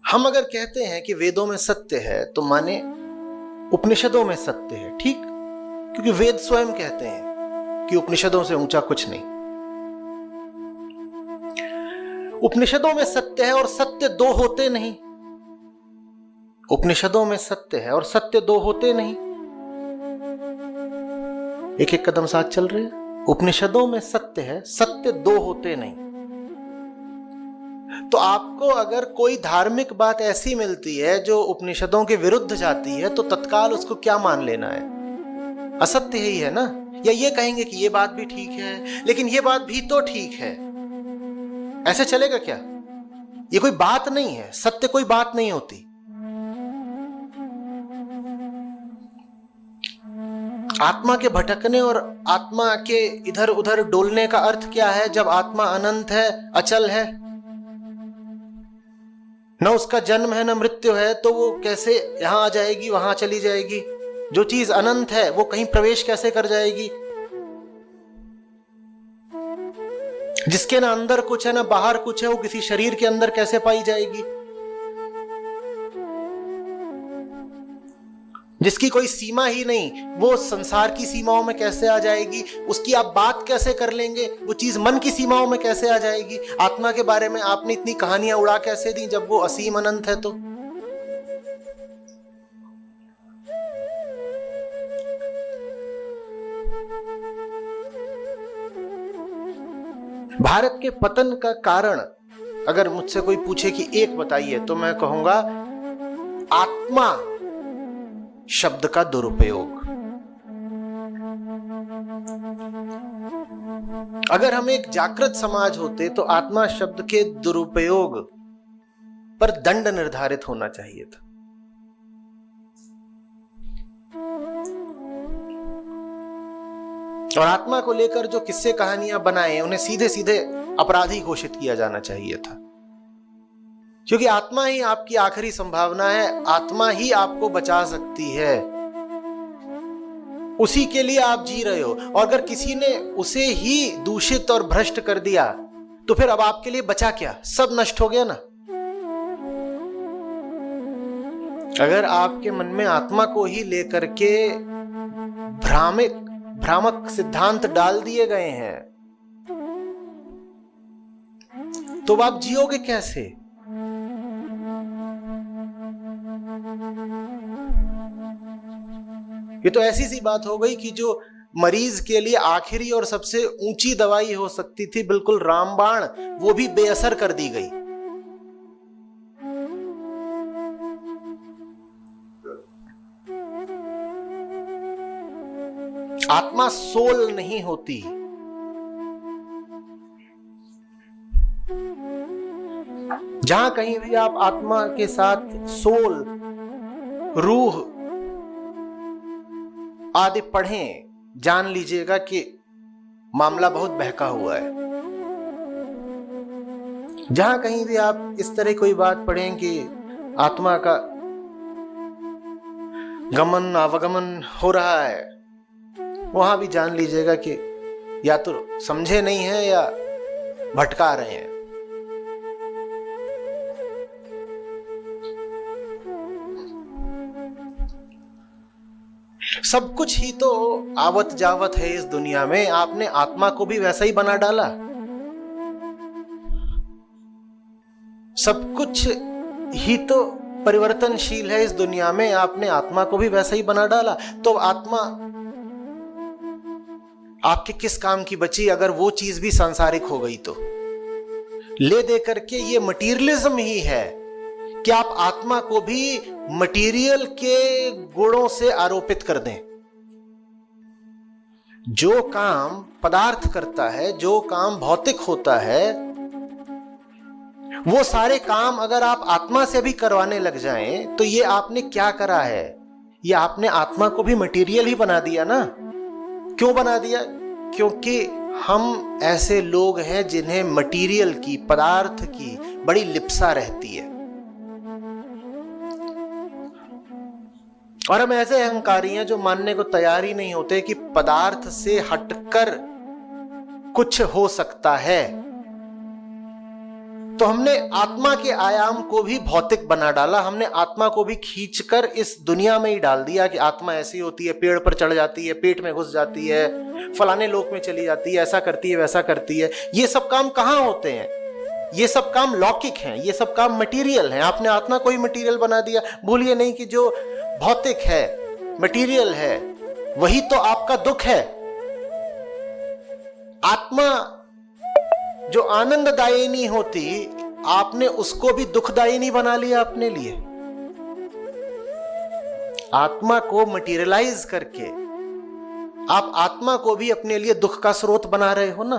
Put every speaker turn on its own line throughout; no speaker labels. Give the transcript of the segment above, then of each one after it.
हम अगर कहते हैं कि वेदों में सत्य है तो माने उपनिषदों में सत्य है, ठीक? क्योंकि वेद स्वयं कहते हैं कि उपनिषदों से ऊंचा कुछ नहीं। उपनिषदों में सत्य है और सत्य दो होते नहीं। उपनिषदों में सत्य है और सत्य दो होते नहीं। एक एक कदम साथ चल रहे हैं। उपनिषदों में सत्य है, सत्य दो होते नहीं। तो आपको अगर कोई धार्मिक बात ऐसी मिलती है जो उपनिषदों के विरुद्ध जाती है तो तत्काल उसको क्या मान लेना है? असत्य ही है ना। या ये कहेंगे कि ये बात भी ठीक है लेकिन ये बात भी तो ठीक है, ऐसे चलेगा क्या? ये कोई बात नहीं है, सत्य कोई बात नहीं होती। आत्मा के भटकने और आत्मा के इधर उधर डोलने का अर्थ क्या है? जब आत्मा अनंत है, अचल है, न उसका जन्म है न मृत्यु है, तो वो कैसे यहां आ जाएगी, वहां चली जाएगी? जो चीज अनंत है वो कहीं प्रवेश कैसे कर जाएगी? जिसके ना अंदर कुछ है ना बाहर कुछ है, वो किसी शरीर के अंदर कैसे पाई जाएगी? जिसकी कोई सीमा ही नहीं, वो संसार की सीमाओं में कैसे आ जाएगी? उसकी आप बात कैसे कर लेंगे? वो चीज मन की सीमाओं में कैसे आ जाएगी? आत्मा के बारे में आपने इतनी कहानियां उड़ा कैसे दी जब वो असीम अनंत है? तो भारत के पतन का कारण अगर मुझसे कोई पूछे कि एक बताइए, तो मैं कहूंगा आत्मा शब्द का दुरुपयोग। अगर हम एक जागृत समाज होते तो आत्मा शब्द के दुरुपयोग पर दंड निर्धारित होना चाहिए था। और आत्मा को लेकर जो किस्से कहानियां बनाए उन्हें सीधे सीधे अपराधी घोषित किया जाना चाहिए था, क्योंकि आत्मा ही आपकी आखिरी संभावना है। आत्मा ही आपको बचा सकती है, उसी के लिए आप जी रहे हो। और अगर किसी ने उसे ही दूषित और भ्रष्ट कर दिया तो फिर अब आपके लिए बचा क्या? सब नष्ट हो गया ना। अगर आपके मन में आत्मा को ही लेकर के भ्रामक सिद्धांत डाल दिए गए हैं तो आप जियोगे कैसे? ये तो ऐसी सी बात हो गई कि जो मरीज के लिए आखिरी और सबसे ऊंची दवाई हो सकती थी, बिल्कुल रामबाण, वो भी बेअसर कर दी गई। आत्मा सोल नहीं होती। जहां कहीं भी आप आत्मा के साथ सोल, रूह आदि पढ़ें, जान लीजिएगा कि मामला बहुत बहका हुआ है। जहां कहीं भी आप इस तरह कोई बात पढ़ें कि आत्मा का गमन आवागमन हो रहा है, वहां भी जान लीजिएगा कि या तो समझे नहीं है या भटका रहे हैं। सब कुछ ही तो आवत जावत है इस दुनिया में। आपने आत्मा को भी वैसा ही बना डाला। सब कुछ ही तो परिवर्तनशील है इस दुनिया में, आपने आत्मा को भी वैसा ही बना डाला। तो आत्मा आपके किस काम की बची अगर वो चीज भी सांसारिक हो गई? तो ले दे करके ये मटीरियलिज्म ही है कि आप आत्मा को भी मटीरियल के गुणों से आरोपित कर दें। जो काम पदार्थ करता है, जो काम भौतिक होता है, वो सारे काम अगर आप आत्मा से भी करवाने लग जाएं तो ये आपने क्या करा है? ये आपने आत्मा को भी मटीरियल ही बना दिया ना। क्यों बना दिया? क्योंकि हम ऐसे लोग हैं जिन्हें मटीरियल की, पदार्थ की बड़ी लिप्सा रहती है। और हम ऐसे अहंकारी हैं जो मानने को तैयार ही नहीं होते कि पदार्थ से हटकर कुछ हो सकता है। तो हमने आत्मा के आयाम को भी भौतिक बना डाला, हमने आत्मा को भी खींचकर इस दुनिया में ही डाल दिया कि आत्मा ऐसी होती है, पेड़ पर चढ़ जाती है, पेट में घुस जाती है, फलाने लोक में चली जाती है, ऐसा करती है, वैसा करती है। ये सब काम कहाँ होते हैं? ये सब काम लौकिक हैं, ये सब काम मटीरियल हैं। आपने आत्मा को ही मटीरियल बना दिया। भूलिए नहीं कि जो भौतिक है, मटीरियल है, वही तो आपका दुख है। आत्मा जो आनंददायिनी होती, आपने उसको भी दुखदायिनी बना लिया अपने लिए। आत्मा को मटीरियलाइज करके आप आत्मा को भी अपने लिए दुख का स्रोत बना रहे हो ना।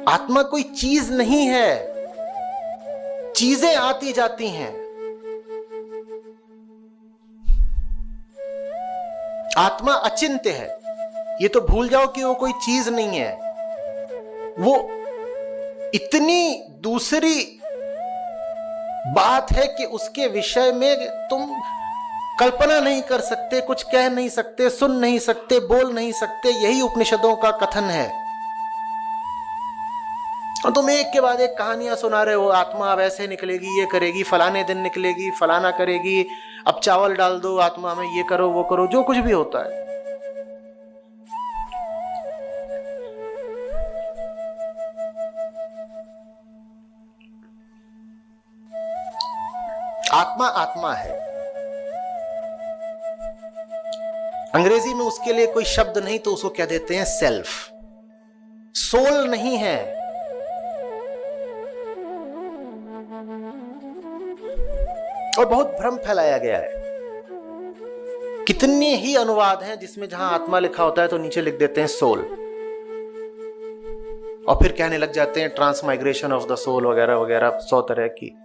आत्मा कोई चीज नहीं है, चीजें आती जाती हैं। आत्मा अचिंत्य है, ये तो भूल जाओ कि वो कोई चीज नहीं है। वो इतनी दूसरी बात है कि उसके विषय में तुम कल्पना नहीं कर सकते, कुछ कह नहीं सकते, सुन नहीं सकते, बोल नहीं सकते। यही उपनिषदों का कथन है। और तुम एक के बाद एक कहानियां सुना रहे हो, आत्मा अब ऐसे निकलेगी, ये करेगी, फलाने दिन निकलेगी, फलाना करेगी, अब चावल डाल दो आत्मा में, ये करो, वो करो, जो कुछ भी होता है। आत्मा आत्मा है। अंग्रेजी में उसके लिए कोई शब्द नहीं, तो उसको क्या देते हैं? सेल्फ। सोल नहीं है। और बहुत भ्रम फैलाया गया है। कितने ही अनुवाद हैं जिसमें जहां आत्मा लिखा होता है तो नीचे लिख देते हैं सोल, और फिर कहने लग जाते हैं ट्रांसमाइग्रेशन ऑफ द सोल वगैरह वगैरह, 100 तरह की